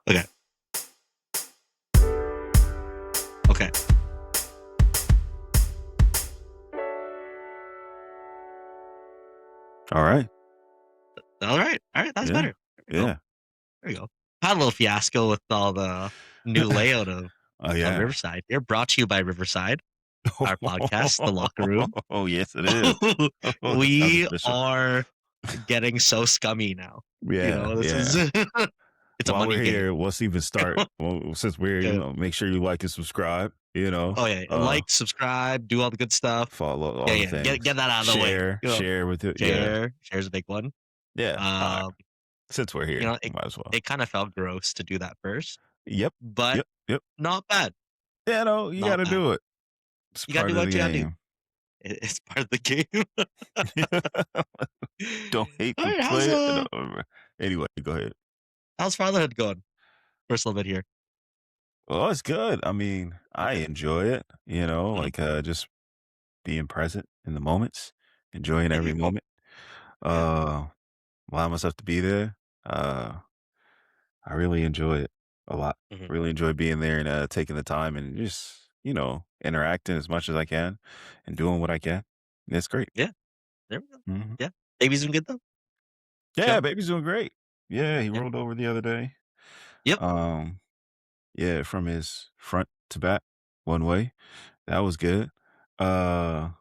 Okay. Okay. All right. All right. All right. That's Yeah. better. There we go. Yeah. There we go. Had a little fiasco with all the new layout Oh of yeah. Riverside. You're brought to you by Riverside, our podcast, The Locker Room. Oh yes, it is. Oh, that sounds We official. are getting so scummy now. Yeah. This is Yeah. it's a While money we're game. here, let's even start. Well, since we're, Yeah. make sure you like and subscribe. Oh yeah. Like, subscribe, do all the good stuff. Follow Yeah, all the yeah. Get things. that out of the way. Share with it. Yeah. Share's a big one. Yeah. All right. Um, Since we're here, it might as well. it kind of felt gross to do that first, Yep. but Yep. Yep. not bad. Yeah. No, you got Not to bad. do it. It's You gotta part do of the what you gotta do. game. It's part of the game. Don't hate All the right, play. No, anyway, go ahead. how's fatherhood going? First little bit here. Well, it's good. I mean, I Okay. enjoy it, Mhm. just being present in the moments, enjoying Yeah, there every you go. moment. Yeah. Uh, Allow myself to be there. I really enjoy it a lot. Mhm. Really enjoy being there and taking the time and just, interacting as much as I can and doing what I can. It's great. Yeah, there we go. Hmm. Yeah. Baby's doing good though? Yeah, Chill? baby's doing great. Yeah, he Yeah. rolled over the other day. Yep. Um, yeah, from his front to back one way. That was good. Uh,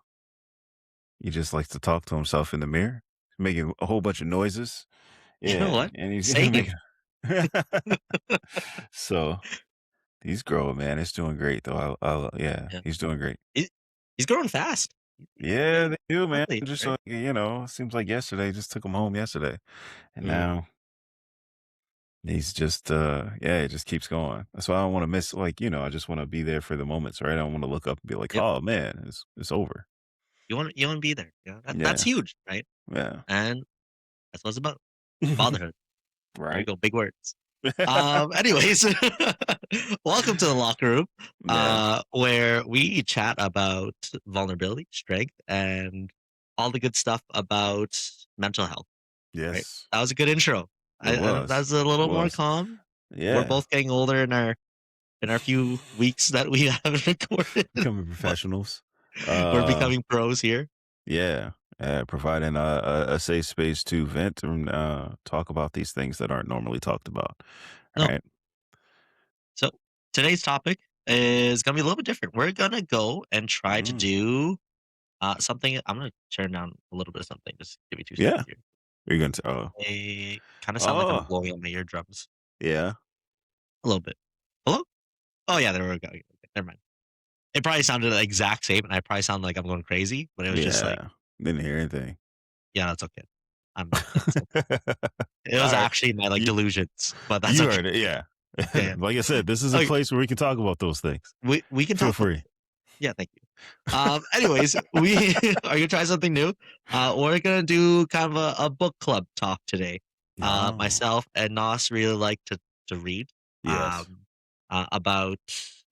he just likes to talk to himself in the mirror, making a whole bunch of noises. You know Yeah, what? and he's Same. making. So he's growing, man. It's doing great though. Yeah, Yeah. he's doing great. He he's growing fast. He's Yeah, they do, man. quickly, Just right? seems like yesterday. Just took him home yesterday, and Mhm. now he's just, yeah, it just keeps going. That's why I don't want to miss. I just want to be there for the moments, right? I don't want to look up and be like, Yep. oh man, it's over. You wanna be there. Yeah. That's Yeah, huge, right? yeah, And that's what it's about. Fatherhood. There you right. go, big words. Anyways, welcome to the locker room, Yeah. where we chat about vulnerability, strength, and all the good stuff about mental health. Right? Yes, That was a good intro. it was. That's a It little more was. calm. We're Yeah, both getting older in our few weeks that we haven't recorded, becoming but professionals. we're Uh, becoming pros here. yeah, providing a safe space to vent and talk about these things that aren't normally talked about. All No, right. so today's topic is gonna be a little bit different. We're gonna go and try to Mm. do something. I'm gonna turn down a little bit of something. Just give me 2 seconds Yeah. here. Are you going to? Oh, They kind of sound like I'm oh, blowing on my eardrums yeah, a little bit. Hello? Oh yeah, there we go. Okay, never mind. It probably sounded the exact same, and I probably sound like I'm going crazy, but it was just like, yeah. Didn't hear anything. yeah, that's okay. That's okay. It was All right. actually my like You delusions, but that's you okay. heard it. Yeah. Yeah, yeah. Like I said, this is a Okay, place where we can talk about those things. we can Feel talk about. free. Yeah, thank you. Anyways, we are gonna try something new. We're gonna do kind of a book club talk today. No. Myself and Nos really like to read. Yes. Um, about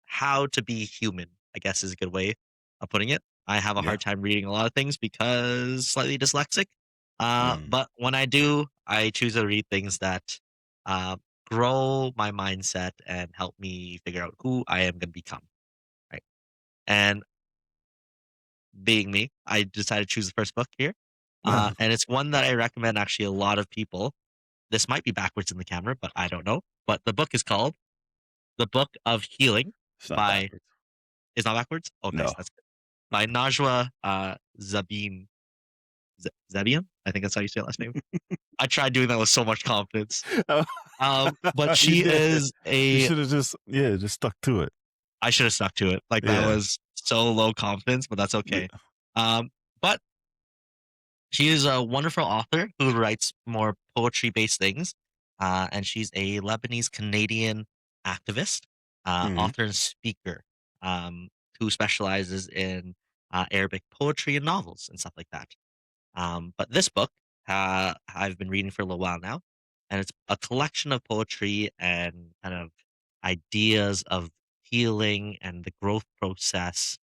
how to be human, I guess is a good way of putting it. I have a Yeah. hard time reading a lot of things because slightly dyslexic. Mm. But when I do, I choose to read things that uh, grow my mindset and help me figure out who I am gonna become. Right. And being me, I decided to choose the first book here. And it's one that I recommend actually a lot of people. This might be backwards in the camera, but I don't know. But the book is called The Book of Healing It's not by, backwards. is not backwards? Oh, nice. No. That's good. By Najwa Zabian. Zabian? I think that's how you say her last name. I tried doing that with so much confidence. Oh, But you she did. is You a, should have just stuck to it. I should have stuck to it. Like that Yeah. was so low confidence, but that's Yeah. okay. But she is a wonderful author who writes more poetry based things. And she's a Lebanese Canadian activist, Mhm. author, and speaker who specializes in Arabic poetry and novels and stuff like that. But this book I've been reading for a little while now, and it's a collection of poetry and kind of ideas of healing and the growth process,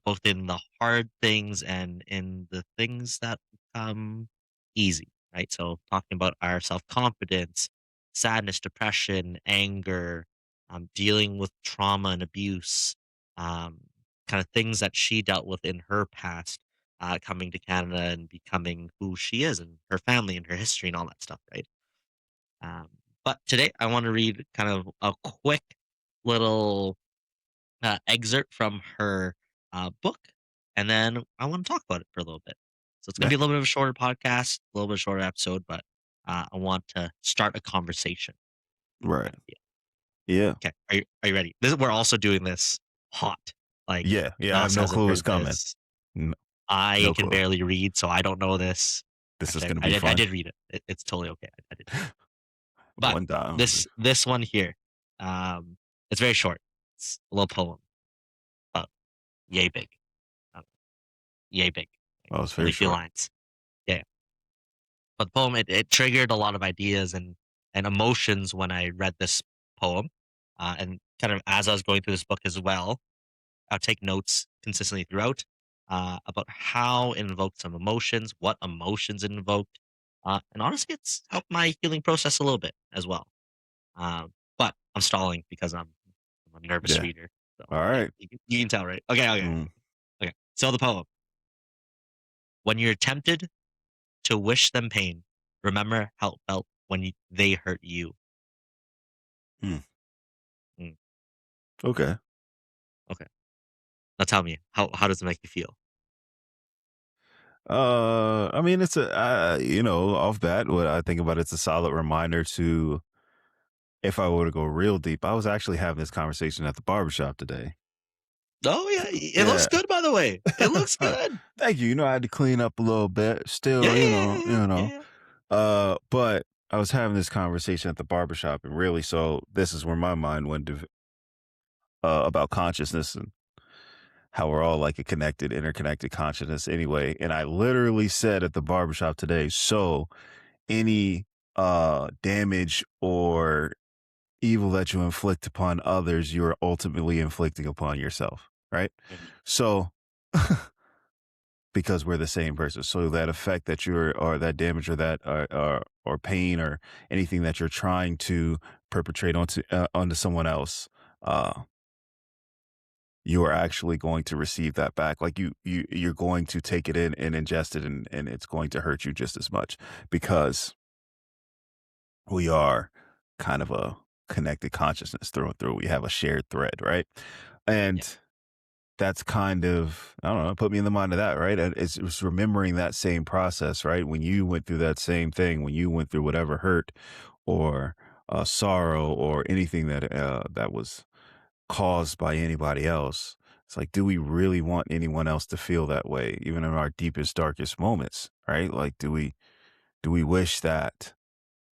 both in the hard things and in the things that become easy, right? So, talking about our self confidence, sadness, depression, anger, dealing with trauma and abuse, um, kind of things that she dealt with in her past, coming to Canada and becoming who she is and her family and her history and all that stuff, right? Um, but today I want to read kind of a quick little excerpt from her book, and then I want to talk about it for a little bit. So it's going to Yeah. be a little bit of a shorter podcast, a little bit shorter episode, but I want to start a conversation Right. kind of deal. Yeah. Okay, are you ready? We're also doing this hot. Like Yeah. Yeah. I have Nas no hasn't clue what's heard coming. this. N- I no can clue. barely read, so I don't know this. This is Actually, going to I be did. I fun. did read it. It's totally okay. I did read it. But One down. this one here, um, it's very short. It's a little poem, but yay big, uh, yay big. Oh, it's very Only few short. lines. Yeah, but the poem it triggered a lot of ideas and emotions when I read this poem, and kind of as I was going through this book as well. I'll take notes consistently throughout about how it invoked some emotions, what emotions it invoked, and honestly, it's helped my healing process a little bit as well. But I'm stalling because I'm a nervous Yeah. reader. So All yeah, right. you can tell, right? Okay, okay, Mm, okay. So the poem: When you're tempted to wish them pain, remember how it felt when they hurt you. mm. Mm, Okay. okay, now tell me how does it make you feel? I mean, it's off bat, what I think about it's a solid reminder to if I were to go real deep, I was actually having this conversation at the barbershop today. Oh yeah, it looks Yeah. good by the way. It looks good. Thank you. I had to clean up a little bit. Yeah, Still, yeah, yeah, yeah, yeah, yeah. But I was having this conversation at the barbershop and really so this is where my mind went to about consciousness and how we're all like a connected, interconnected consciousness anyway. And I literally said at the barbershop today, so any damage or evil that you inflict upon others, you are ultimately inflicting upon yourself, right? Mhm, So because we're the same person. So that effect that you're or that damage or that or pain or anything that you're trying to perpetrate onto someone else, uh you are actually going to receive that back. Like you're going to take it in and ingest it and it's going to hurt you just as much because we are kind of a connected consciousness through and through. We have a shared thread, right? yeah, And that's kind of, I don't know, put me in the mind of that, right? And it's remembering that same process, right? When you went through that same thing, when you went through whatever hurt or sorrow or anything that was caused by anybody else. It's like, do we really want anyone else to feel that way, even in our deepest, darkest moments, right? Like, do we wish that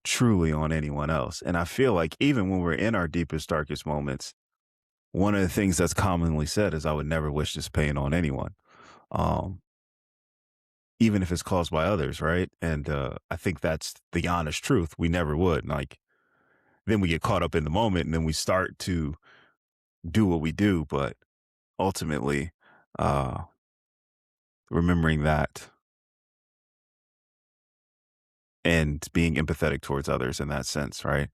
truly on anyone else? And I feel like even when we're in our deepest, darkest moments, one of the things that's commonly said is, "I would never wish this pain on anyone." Um, even if it's caused by others, right? And I think that's the honest truth. We never would. Like, then we get caught up in the moment, and then we start to do what we do, but ultimately, uh, remembering that and being empathetic towards others in that sense, right?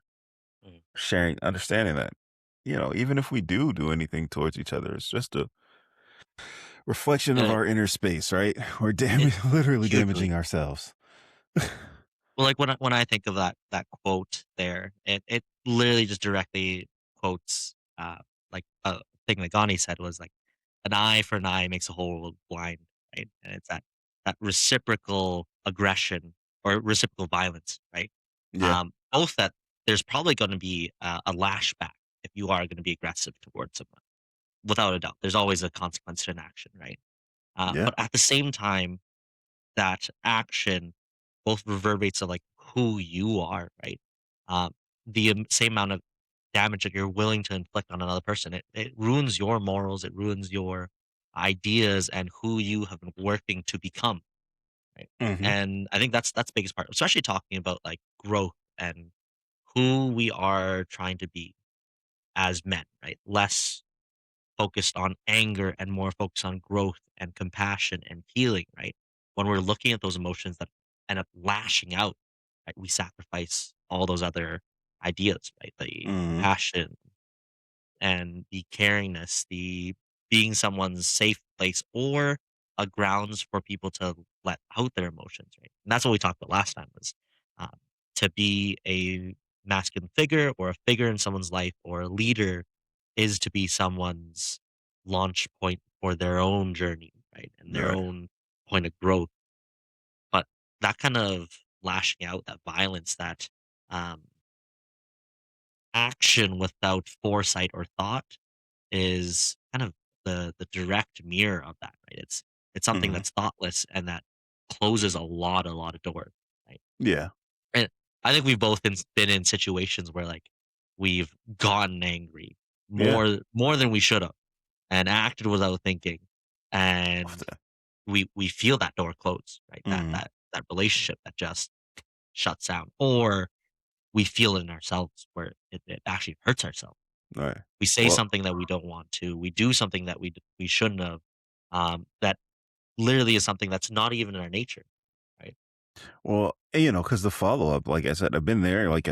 mhm. Sharing, understanding that, even if we do anything towards each other, it's just a reflection of Uh, our inner space, right? We're it literally hugely. damaging ourselves. Well, like when I think of that quote there, it literally just directly quotes like a thing that Gandhi said was like an eye for an eye makes a whole world blind, right? And it's that reciprocal aggression or reciprocal violence, right? Yeah. Both that there's probably going to be a lashback if you are going to be aggressive towards someone, without a doubt. There's always a consequence to an action, right? Yeah. But at the same time, that action both reverberates of like who you are, right? Um, the same amount of damage that you're willing to inflict on another person, it ruins your morals, it ruins your ideas and who you have been working to become, right? Hmm. And I think that's the biggest part, especially talking about like growth and who we are trying to be as men, right? Less focused on anger and more focused on growth and compassion and healing, right? When we're looking at those emotions that end up lashing out, right, we sacrifice all those other. ideas, right? The Mhm. compassion and the caringness, the being someone's safe place or a grounds for people to let out their emotions, right? And that's what we talked about last time was um, to be a masculine figure or a figure in someone's life or a leader is to be someone's launch point for their own journey, right? And their Right. own point of growth. But that kind of lashing out, that violence, that um, action without foresight or thought is kind of the direct mirror of that, right? It's something Mhm. that's thoughtless and that closes a lot of doors, right? Yeah. And I think we've both been in situations where like we've gotten angry Yeah. more than we should have and acted without thinking, and Often. we feel that door close, right? Mhm. That relationship that just shuts down, or we feel it in ourselves where it actually hurts ourselves. Right. We say Well something that we don't want to. We do something that we shouldn't have. That literally is something that's not even in our nature, right? because the follow-up, like I said, I've been there, like,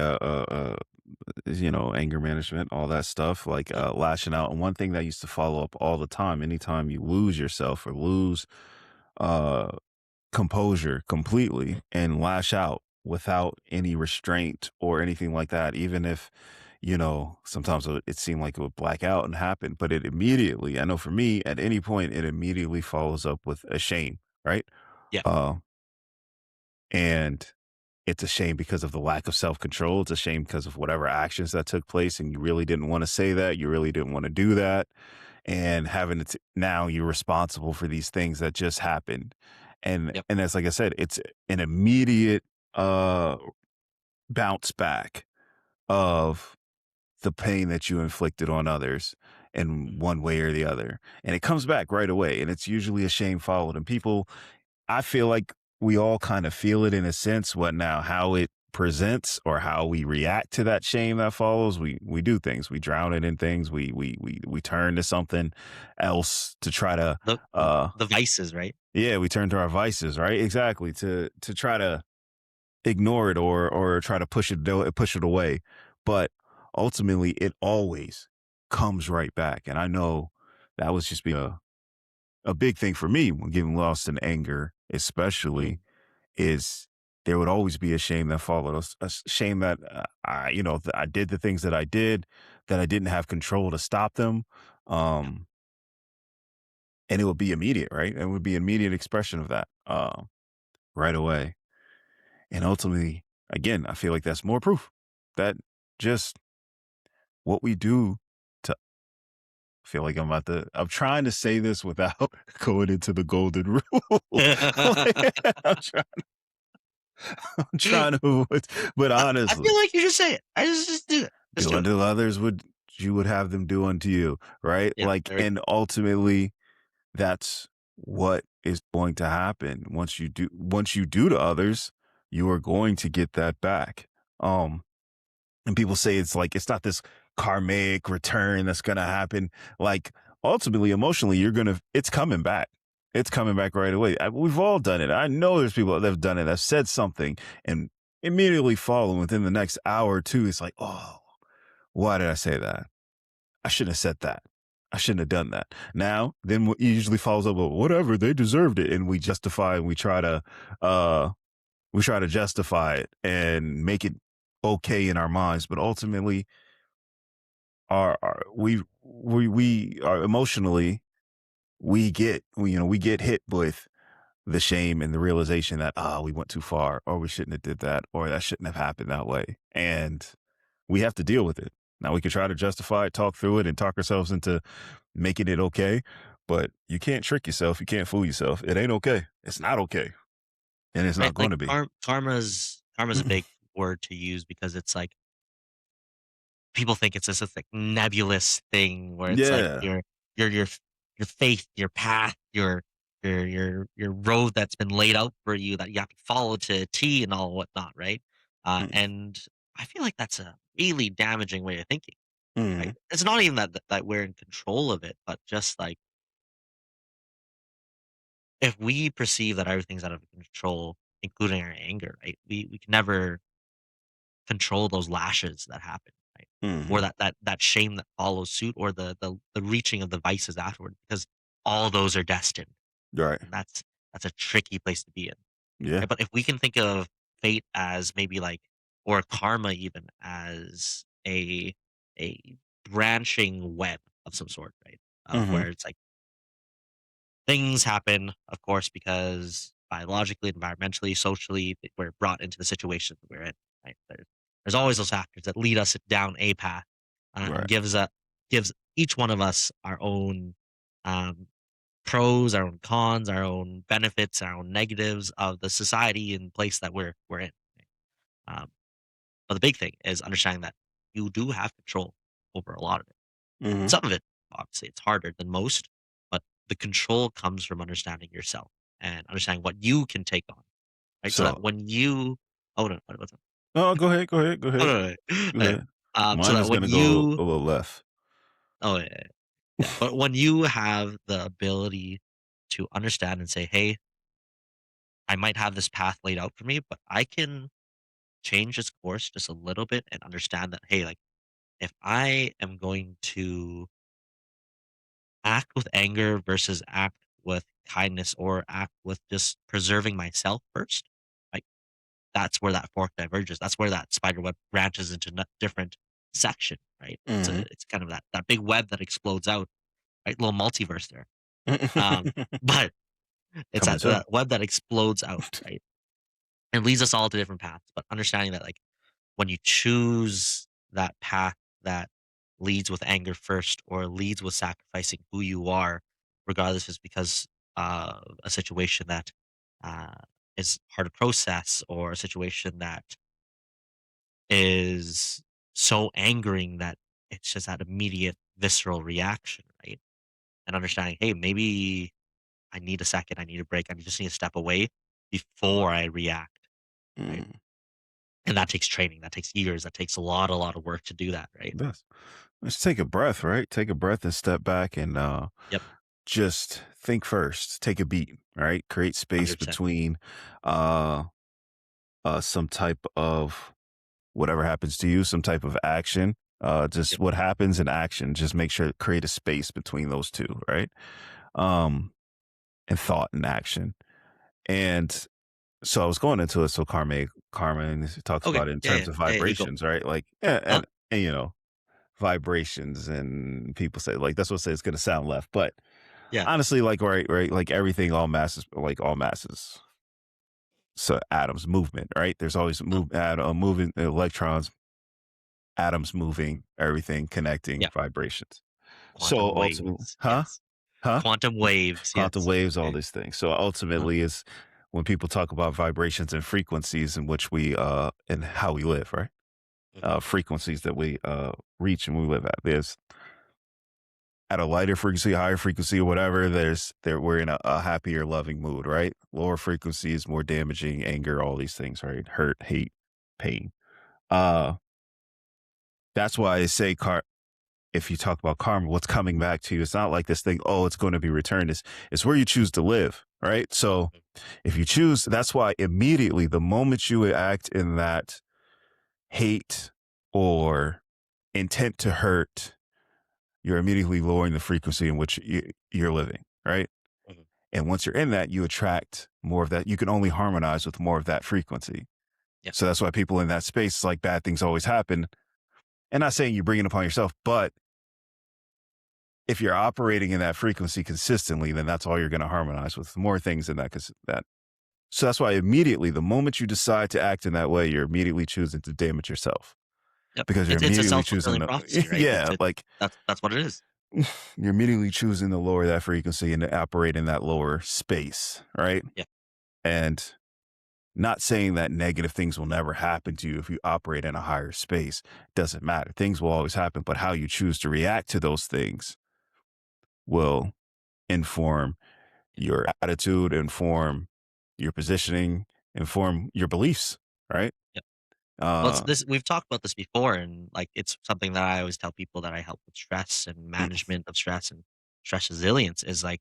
anger management, all that stuff, like, Yeah, lashing out, and one thing that used to follow up all the time, anytime you lose yourself or lose, uh, composure completely and lash out without any restraint or anything like that, even if, sometimes it seemed like it would black out and happen, but it immediately I know for me, at any point, it immediately follows up with a shame, right? yeah, Uh, and it's a shame because of the lack of self-control. It's a shame because of whatever actions that took place, and you really didn't wanna say that, you really didn't wanna do that, and having it now you're responsible for these things that just happened, yep, and as like I said, it's an immediate, uh, bounce back of the pain that you inflicted on others in mhm, one way or the other, and it comes back right away, and it's usually a shame followed, and people I feel like we all kind of feel it in a sense. What now? How it presents or how we react to that shame that follows. We do things. We drown it in things. We turn to something else to try to. the the vices, right? Yeah, we turn to our vices. Right. Exactly. To try to ignore it or try to push it away. But ultimately, it always comes right back. And I know that was just be a big thing for me when getting lost in anger, Mm, especially is there would always be a shame that followed us, shame that that I did the things that I did, that I didn't have control to stop them. yeah, Um, and it would be immediate, right? It would be immediate expression of that, right away. And ultimately, again, I feel like that's more proof that just what we do to I feel like I'm trying to say this without going into the golden rule. Like, I'm trying to avoid, but I feel honestly, like you should say it. I just do it. Just do do it. unto others what you would have them do unto you, right? Yeah, Like, there we and ultimately, that's what is going to happen once you do to others, you are going to get that back. Um, and people say it's like it's not this karmic return that's gonna happen. Like ultimately, emotionally, it's coming back. It's coming back right away. We've all done it. I know there's people that have done it. I've said something and immediately follow within the next hour or two. It's like, oh, why did I say that? I shouldn't have said that. I shouldn't have done that. Now, then what usually follows up with whatever they deserved it, and we justify and uh we try to justify it and make it okay in our minds. But ultimately, our we are emotionally we get hit with the shame and the realization that we went too far or we shouldn't have did that or that shouldn't have happened that way, and we have to deal with it. Now we can try to justify it, talk through it, and talk ourselves into making it okay, but you can't trick yourself, you can't fool yourself. It ain't okay, it's not okay, and it's right. not going Like to be. karma's a big word to use because it's like people think it's this like nebulous thing where it's like Yeah. your faith, your path, your road that's been laid out for you that you have to follow to a T and all whatnot, right? And I feel like that's a really damaging way of thinking, right? Mm-hmm. It's not even that we're in control of it, but just like if we perceive that everything's out of control, including our anger, right? We can never control those lashes that happen, right? Or Mhm. that shame that follows suit, or the reaching of the vices afterward, because all those are destined, Right. and that's a tricky place to be in. Yeah. Right? But if we can think of fate as maybe like, or karma even as a branching web of some sort, right? Mhm. Where it's like things happen, of course, because biologically, environmentally, socially, we're brought into the situation that we're in. Right? There's always those factors that lead us down a path, and Right. gives each one of us our own um, pros, our own cons, our own benefits, our own negatives of the society and place that we're in. Um, but the big thing is understanding that you do have control over a lot of it. Mhm. Some of it, obviously, it's harder than most, but the control comes from understanding yourself and understanding what you can take on, right? So So that when you, oh no, what's up? oh, go ahead, go ahead, go Oh ahead, no, no, no. go Okay. ahead. So Mine that is when gonna go you, a little left. oh yeah, yeah, yeah. But when you have the ability to understand and say, hey, I might have this path laid out for me, but I can change its course just a little bit and understand that, hey, like if I am going to act with anger versus act with kindness, or act with just preserving myself first, like that's where that fork diverges. That's where that spider web branches into different section, right? Mhm. It's kind of that big web that explodes out, right? Little multiverse there. Um, but it's Coming that soon. web that explodes out, right? And leads us all to different paths. But understanding that, like, when you choose that path that leads with anger first, or leads with sacrificing who you are, regardless if it's because of a situation that uh, is hard to process, or a situation that is so angering that it's just that immediate visceral reaction, right? And understanding, hey, maybe I need a second, I need a break, I just need to step away before I react, right? Mm. And that takes training, that takes years, that takes a lot of work to do that, right? Yes. Let's take a breath, right? Take a breath and step back and Yep, just think first. Take a beat, right? Create space 100%. between uh some type of whatever happens to you, some type of action. Just Yep. what happens in action. Just make sure create a space between those two, right? Um and thought and action. And so I was going into it. So Carmen talks Okay. about it in Yeah, terms yeah. of You go. vibrations, right? Like, yeah, Uh, and vibrations, and people say like that's what say it's going to sound left, but yeah, honestly, like right, like everything, all masses, so atoms, movement, right? There's always moving electrons, atoms moving, everything connecting, yeah. vibrations. Quantum So ultimately, waves. huh, Yes. huh, Quantum waves. quantum Yes. waves, all Okay. these things. So Uh, ultimately, is when people talk about vibrations and frequencies in which we and how we live, right? mhm. Frequencies that we reach and we live at. There's at a lighter frequency, higher frequency, or whatever, there we're in a happier, loving mood, right? Lower frequencies, more damaging, anger, all these things, right? Hurt, hate, pain. Uh, that's why I say if you talk about karma, what's coming back to you, it's not like this thing, oh, it's going to be returned. It's where you choose to live, right? So if you choose, that's why immediately the moment you act in that hate or intent to hurt, you're immediately lowering the frequency in which you're living, right? Mhm. And once you're in that, you attract more of that. You can only harmonize with more of that frequency. Yeah. So that's why people in that space, like bad things always happen. And not saying you bring it upon yourself, but if you're operating in that frequency consistently, then that's all you're going to harmonize with more things in that. That. So that's why immediately, the moment you decide to act in that way, you're immediately choosing to damage yourself Yep. because you're It's a immediately self choosing fulfilling to, prophecy, right? yeah, like That's what it is. you're immediately choosing to lower that frequency and to operate in that lower space, right? Yeah. And not saying that negative things will never happen to you if you operate in a higher space. Doesn't matter. Things will always happen, but how you choose to react to those things will inform Yeah. your attitude, inform your positioning, inform your beliefs, right? Yeah. Well, it's Uh, this we've talked about this before, and like it's something that I always tell people that I help with stress and mm, management of stress and stress resilience is like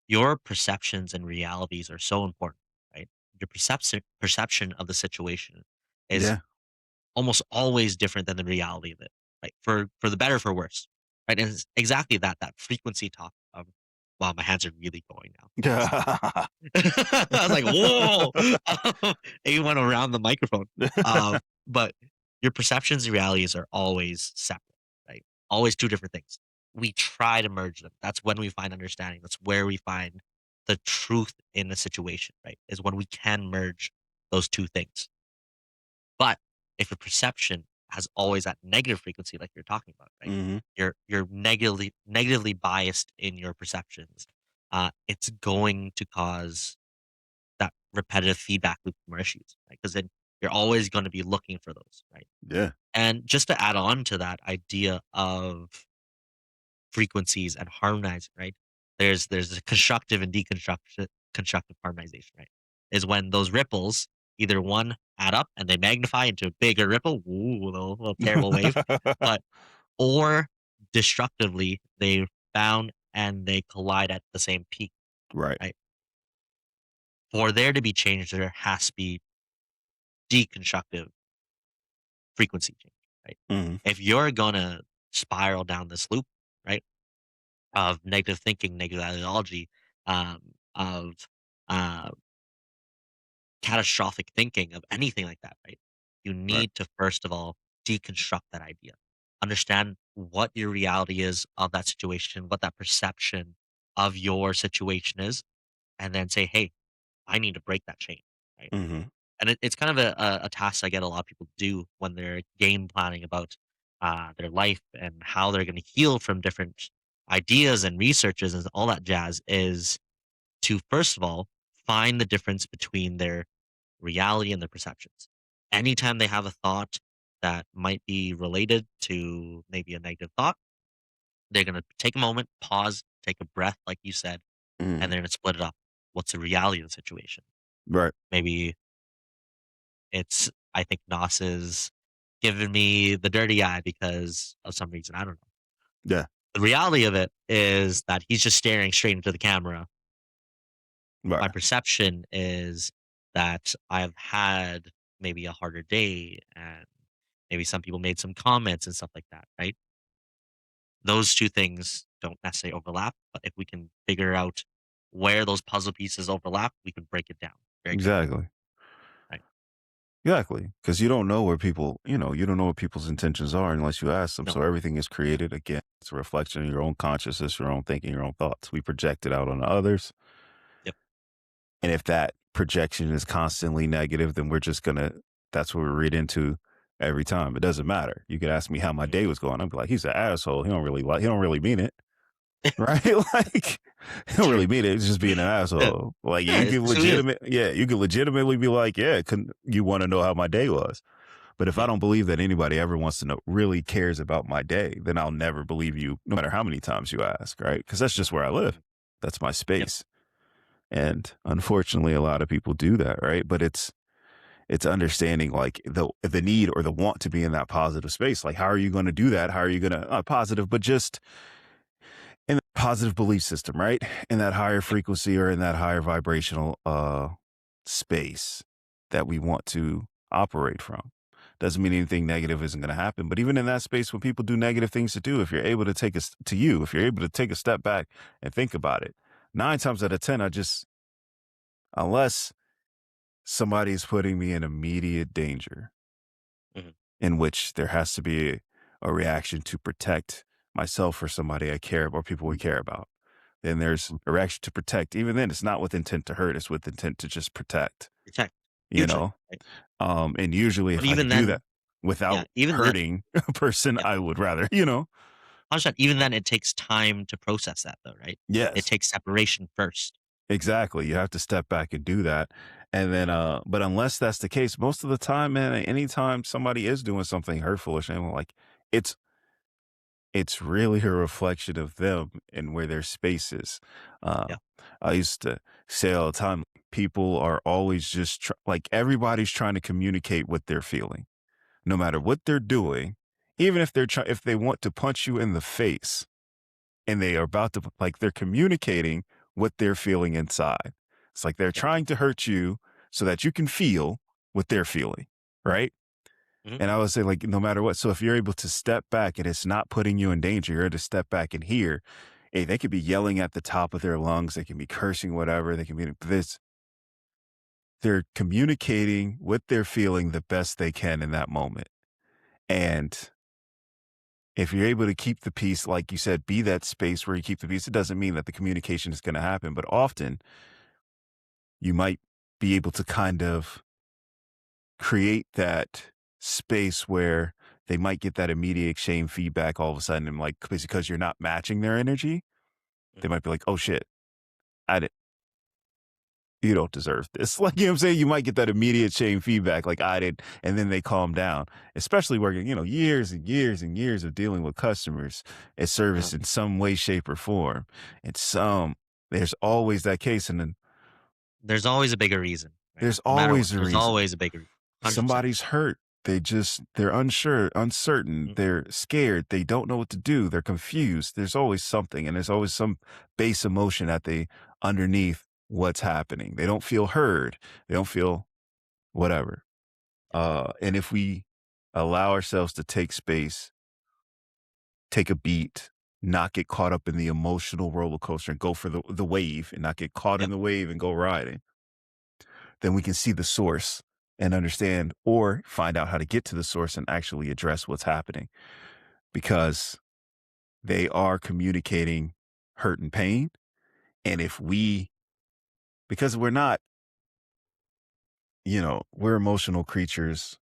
your perceptions and realities are so important, right? Your perception of the situation is yeah, almost always different than the reality of it, right? For the better, or for worse, right? And it's exactly that frequency talk of, wow, my hands are really going now. I was like, whoa, it went around the microphone. But your perceptions and realities are always separate, right? Always two different things. We try to merge them. That's when we find understanding. That's where we find the truth in the situation, right? Is when we can merge those two things. But if your perception has always that negative frequency, like you're talking about, right? Mhm. You're negatively biased in your perceptions. It's going to cause that repetitive feedback loop more issues, right? Because then you're always going to be looking for those, right? Yeah. And just to add on to that idea of frequencies and harmonizing, right? There's a constructive and constructive harmonization, right? Is when those ripples either one add up and they magnify into a bigger ripple, ooh, little terrible wave, but or destructively they bound and they collide at the same peak, Right. right? For there to be change, there has to be deconstructive frequency change, right? Mhm. If you're gonna spiral down this loop, right, of negative thinking, negative ideology, of uh, catastrophic thinking, of anything like that, right? You Right. need to first of all deconstruct that idea, understand what your reality is of that situation, what that perception of your situation is, and then say, "Hey, I need to break that chain." Right? Mhm. And it's kind of a task I get a lot of people do when they're game planning about their life and how they're going to heal from different ideas and researches and all that jazz is to first of all find the difference between their reality and their perceptions. Anytime they have a thought that might be related to maybe a negative thought, they're going to take a moment, pause, take a breath, like you said, and Mhm. they're going to split it up. What's the reality of the situation? Right. Maybe it's I think Nos is giving me the dirty eye because of some reason, I don't know. Yeah. The reality of it is that he's just staring straight into the camera. My Right. perception is that I've had maybe a harder day and maybe some people made some comments and stuff like that, right? Those 2 things don't necessarily overlap, but if we can figure out where those puzzle pieces overlap, we can break it down very quickly, Exactly. right? Exactly. Because you don't know where people, you don't know what people's intentions are unless you ask them. No. So everything is created again. It's a reflection of your own consciousness, your own thinking, your own thoughts. We project it out on others. Yep. And if that projection is constantly negative, then we're just gonna that's what we read into every time. It doesn't matter. You could ask me how my Mhm. day was going. I'd be like, he's an asshole. He don't really mean it. Right? Like, he don't True. really mean it. It's just being an Yeah. asshole. Like, Yeah, you it's can who he is. you can legitimately be like, yeah, you want to know how my day was. But if I Yeah. don't believe that anybody ever wants to know, really cares about my day, then I'll never believe you, no matter how many times you ask, right? Because that's just where I live. Mhm. That's my Yep. space. And unfortunately, a lot of people do that, right? But it's understanding like the need or the want to be in that positive space. Like, how are you going to do that? How are you going to not positive, but just in the positive belief system, right? In that higher Yep. frequency or in that higher vibrational space that we want to operate from. Doesn't mean anything negative isn't going to happen, but even in that space when people do negative things to do, if you're able to if you're able to take a step back and think about it, 9 times out of 10, unless somebody's putting me in immediate danger, Mhm. in which there has to be a reaction to protect myself or somebody I care about or people we care about. Then there's a reaction to protect. Even then, it's not with intent to hurt, it's with intent to just protect, Protect. you Usually, know? right? And usually But if I even could do then that without yeah, even then hurting a person, yeah, I would rather. 100%. Even then, it takes time to process that though, right? It Yes, takes separation first. exactly. You have to step back and do that. And then, but unless that's the case, most of the time, man, anytime somebody is doing something hurtful or shameful, like it's It's really a reflection of them and where their space is. Uh, Yeah. I used to say all the time, people are always just like everybody's trying to communicate what they're feeling, no matter what they're doing. Even if if they want to punch you in the face and they are about to, like, they're communicating what they're feeling inside. It's like they're Yep. trying to hurt you so that you can feel what they're feeling, right? Mhm, And I would say, like, no matter what. So if you're able to step back and it's not putting you in danger, you're able to step back and hear, hey, they could be yelling at the top of their lungs, they can be cursing, whatever, they can be this. They're communicating what they're feeling the best they can in that moment. And if you're able to keep the peace, like you said, be that space where you keep the peace, it doesn't mean that the communication is going to happen, but often you might be able to kind of create that space where they might get that immediate exchange feedback all of a sudden and like because you're not matching their energy, they mhm, might be like, oh shit, I did you don't deserve this. Like, you know what I'm saying? You might get that immediate chain feedback, like I did, and then they calm down. Especially working, years and years and years of dealing with customers at uh-huh. service in some way, shape, or form. And there's always that case. And then There's always a bigger reason, right? there's No matter what, always a there's reason. always a bigger reason. 100%. Somebody's hurt. They're unsure, uncertain, Mhm, they're scared, they don't know what to do, they're confused. There's always something, and there's always some base emotion at the underneath what's happening. They don't feel heard. They don't feel whatever. yep, And if we allow ourselves to take space, take a beat, not get caught up in the emotional roller coaster and go for the wave and not get caught in yep, the wave and go riding, then we can see the source and understand or find out how to get to the source and actually address what's happening because they are communicating hurt and pain. And if we, because we're not, we're emotional creatures.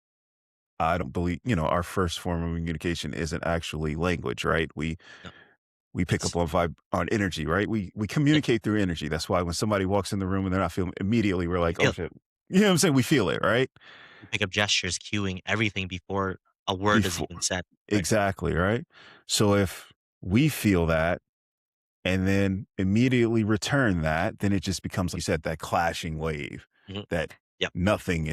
I don't believe, our first form of communication isn't actually language, right? no, We pick up it's on on energy, right? We yep, communicate through energy. That's why when somebody walks in the room and they're not feeling immediately, we're you like, oh feel it. shit. You know what I'm saying? We feel it, right? You pick up gestures, cueing everything before a word is Before even said, right? exactly, right? So if we feel that and then immediately return that, then it just becomes, like you said, that clashing wave Mhm, that yep, nothing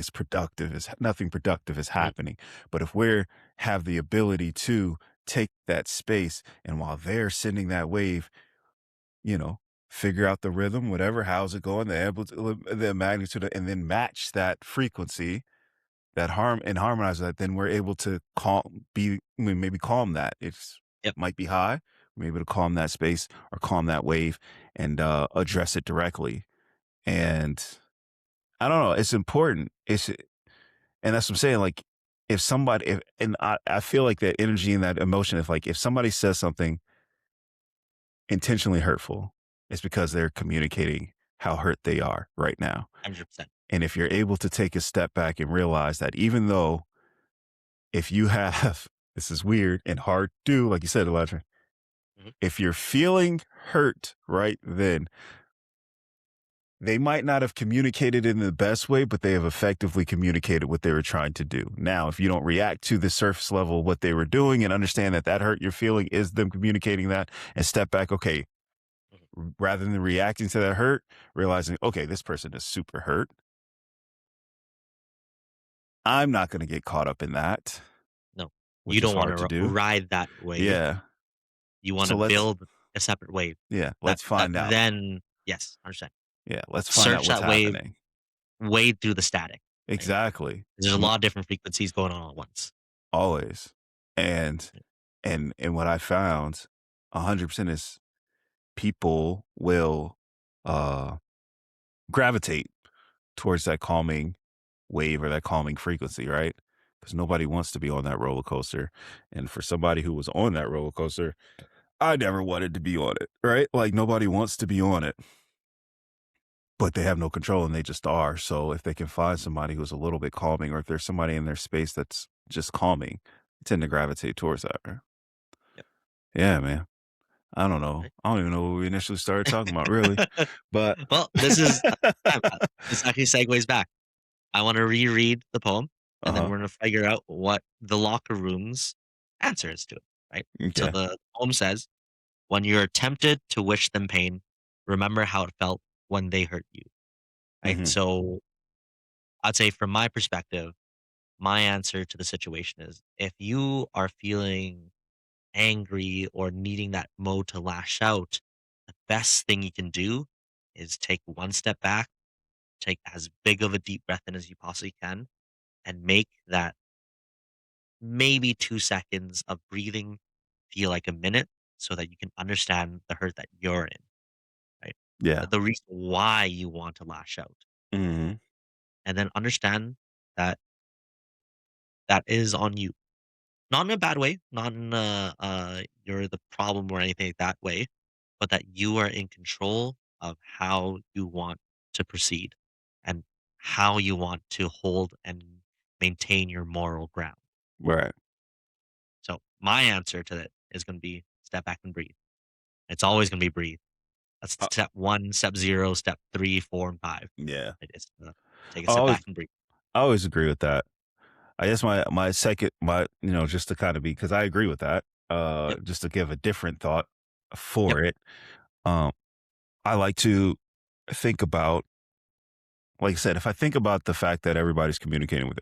productive is mhm, happening. But if we're have the ability to take that space and while they're sending that wave, you know, figure out the rhythm, whatever, how's it going, the amplitude, the magnitude, and then match that frequency, that and harmonize that, then we're able to maybe calm that. It's yep, might be high, we're able to calm that space or calm that wave and address it directly. And I don't know, it's important. And that's what I'm saying. Like if somebody, if, and I feel like that energy and that emotion, if somebody says something intentionally hurtful, it's because they're communicating how hurt they are right now. 100%. And if you're able to take a step back and realize that even though if you have this is weird and hard to do, like you said, Elijah, Mhm, if you're feeling hurt right then, they might not have communicated in the best way, but they have effectively communicated what they were trying to do. Now, if you don't react to the surface level, what they were doing and understand that that hurt you're feeling is them communicating that and step back, okay, mhm. rather than reacting to that hurt, realizing, okay, this person is super hurt. I'm not going to get caught up in that, No, you which is don't hard to wanna do. ride that wave. Yeah. You So wanna build a separate wave that let's find out. then yes, 100%. Yeah. Let's find out Search what's that wave, happening. wade through the static, right? Exactly. There's a Wh- lot of different frequencies going on at once. Always. And, and what I found 100% is people will, uh, gravitate towards that calming wave or that calming frequency, right? Because Mhm, nobody wants to be on that roller coaster. And for somebody who was on that roller coaster, I never wanted to be on it, right? Like nobody wants to be on it, but they have no control and they just are. So if they can find somebody who's a little bit calming, or if there's somebody in their space that's just calming, they tend to gravitate towards that. Right? yep, Yeah, man. I don't know. right? I don't even know what we initially started talking about, really. But Well, this is this actually segues back. I wanna reread the poem, uh and then huh. we're gonna figure out what the locker room's answer is to it, right? So Okay. the poem says, "When you're tempted to wish them pain, remember how it felt when they hurt you." Right? Hmm. So I'd say from my perspective, my answer to the situation is if you are feeling angry or needing that mode to lash out, the best thing you can do is take one step back, take as big of a deep breath in as you possibly can, and make that maybe 2 seconds of breathing feel like a minute so that you can understand the hurt that you're in, right? Yeah. The reason why you want to lash out. Mhm. And then understand that that is on you. Not in a bad way, not in a you're the problem or anything like that way, but that you are in control of how you want to proceed and how you want to hold and maintain your moral ground. Right. So my answer to it is going to be step back and breathe. It's always going to be breathe. That's Uh, step one, step zero, step three, four, and five. yeah. It is take a I step always back and breathe. I always agree with that. I guess my second my just to kind of be because I agree with that. Yep. Just to give a different thought Yep. for it. Um, I like to think about, like I said, if I think about the fact that everybody's communicating with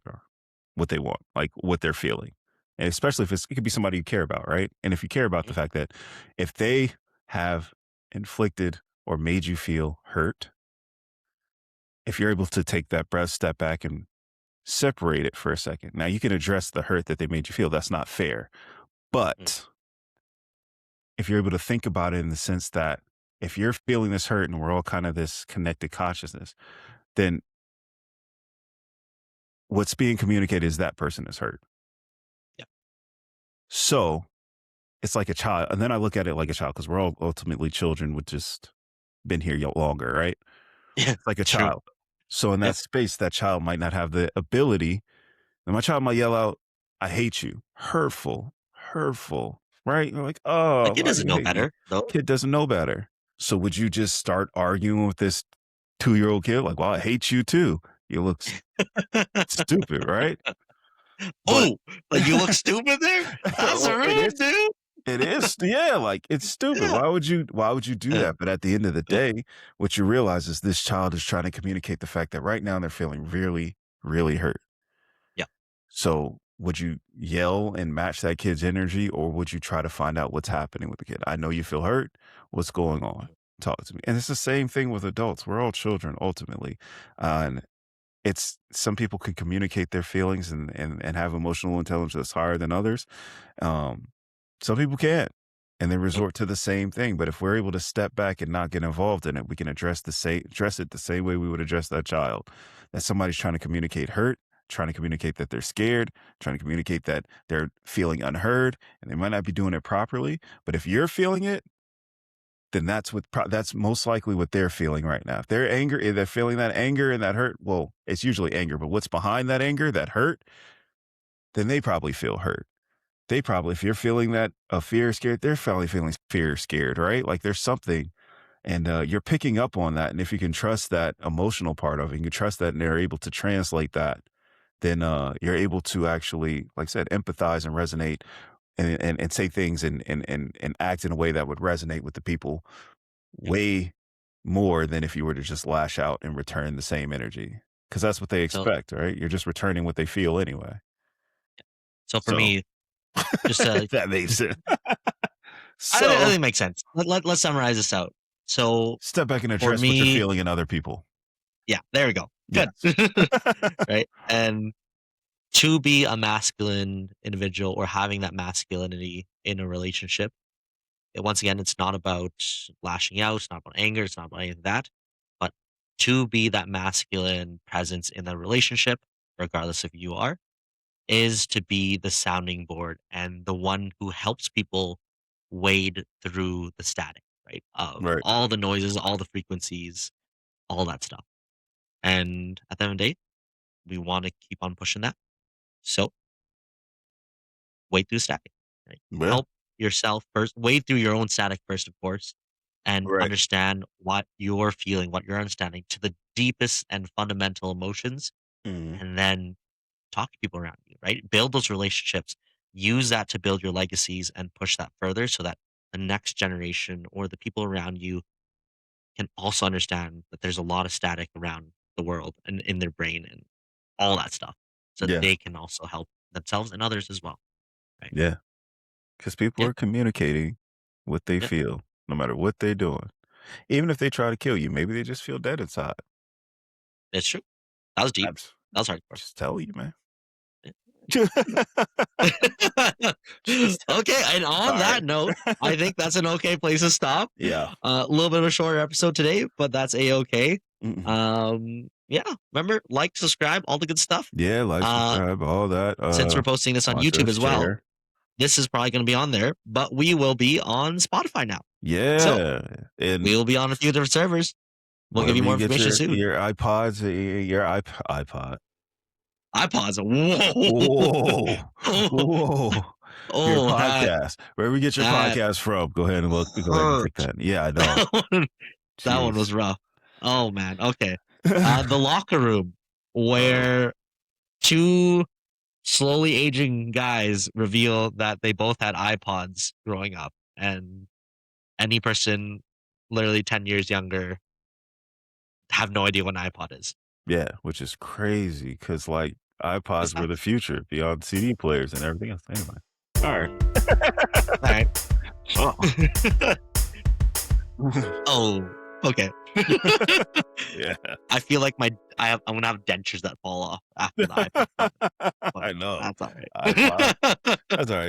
what they want, like what they're feeling, and especially if it could be somebody you care about, right? And if you care about Mhm. the fact that if they have inflicted or made you feel hurt, if you're able to take that breath, step back, and separate it for a second. Now you can address the hurt that they made you feel. That's not fair. Mm. But if you're able to think about it in the sense that if you're feeling this hurt and we're all kind of this connected consciousness, then what's being communicated is that person is hurt. Yep. So it's like a child. And then I look at it like a child because we're all ultimately children with just been here longer, right? Yeah. It's like a True. child. So in Yeah. that space, that child might not have the ability. And my child might yell out, I hate you. Hurtful, hurtful, right? You're like, The oh, kid why do doesn't you know hate me? better, though. Kid doesn't know better. So would you just start arguing with this 2-year-old kid? Like, well, I hate you too. You look stupid, right? But Oh, like, "You look stupid there? That's well, rude, dude." it is, yeah, like it's stupid. Yeah. Why would you do Yeah. that? But at the end of the Yeah. day, what you realize is this child is trying to communicate the fact that right now they're feeling really, really hurt. Yeah. So, would you yell and match that kid's energy, or would you try to find out what's happening with the kid? I know you feel hurt. What's going on? Mhm. Talk to me. And it's the same thing with adults. We're all children ultimately. And it's some people can communicate their feelings and have emotional intelligence that's higher than others. Um, some people can't, and they Nope. resort to the same thing. But if we're able to step back and not get involved in it, we can address it the same way we would address that child. That somebody's trying to communicate hurt, trying to communicate that they're scared, trying to communicate that they're feeling unheard, and they might not be doing it properly. But if you're feeling it, then that's most likely what they're feeling right now. If they're feeling that anger and that hurt, well, it's usually anger, but what's behind that anger, that hurt, then they probably feel hurt. They probably, if you're feeling that fear, scared, they're probably feeling fear, scared, right? Like there's something, and you're picking up on that. And if you can trust that emotional part of it, you can trust that, and they're able to translate that, then you're able to actually, like I said, empathize and resonate, and say things and act in a way that would resonate with the people Yep. way more than if you were to just lash out and return the same energy, because that's what they So expect, right? You're just returning what they feel anyway. so for So me, just, that makes sense. I So think it makes sense. Let's summarize this out. So, step back and for address what you're me feeling in other people. yeah, there we go. Good. Yes. Right? And to be a masculine individual or having that masculinity in a relationship, once again, it's not about lashing out, it's not about anger, it's not about any of that, but to be that masculine presence in the relationship, regardless of who you are, is to be the sounding board and the one who helps people wade through the static, right? Of Right. all the noises, all the frequencies, all that stuff. And at the end of the day, we want to keep on pushing that. So wade through static, right? Well, Help yourself first, wade through your own static first, of course, and right. understand what you're feeling, what you're understanding to the deepest and fundamental emotions, Mhm. and then talk to people around you, right? Build those relationships. Use that to build your legacies and push that further so that the next generation or the people around you can also understand that there's a lot of static around the world and in their brain and all that stuff. So Yeah. they can also help themselves and others as well. Right. Yeah. Because people Yeah. are communicating what they Yeah. feel, no matter what they're doing. Even if they try to kill you, maybe they just feel dead inside. It's true. That was deep. Abs That was hardcore. just tell you, man. Yeah. Just Okay, and on sorry. that note, I think that's an okay place to stop. Yeah. A little bit of a shorter episode today, but that's a-okay. Mhm. Yeah, remember, like, subscribe, all the good stuff. Yeah, like, Uh, subscribe, all that, since we're posting this on watch YouTube us, as well, share. this is probably going to be on there, but we will be on Spotify now. So Yeah, and we will be on a few different servers. We'll give you wherever more you get information soon. your iPods, your iPod. iPods. Whoa. Whoa, whoa. Your Oh, that podcast. Wherever you get your that podcast from, go ahead and hurt. take that. Yeah, I know. That one, that one Jeez. was rough. Oh man. Okay. The locker room Oh, where two slowly aging guys reveal that they both had iPods growing up, and any person literally 10 years younger have no idea what an iPod is. yeah, which is crazy because like, It's iPods were the nuts. future beyond CD players and everything else. Anyway. Alright. All right. Oh. Oh, okay. Yeah. I feel like I'm gonna have dentures that fall off after the iPod comment, but I know. that's all iPod. right. That's alright.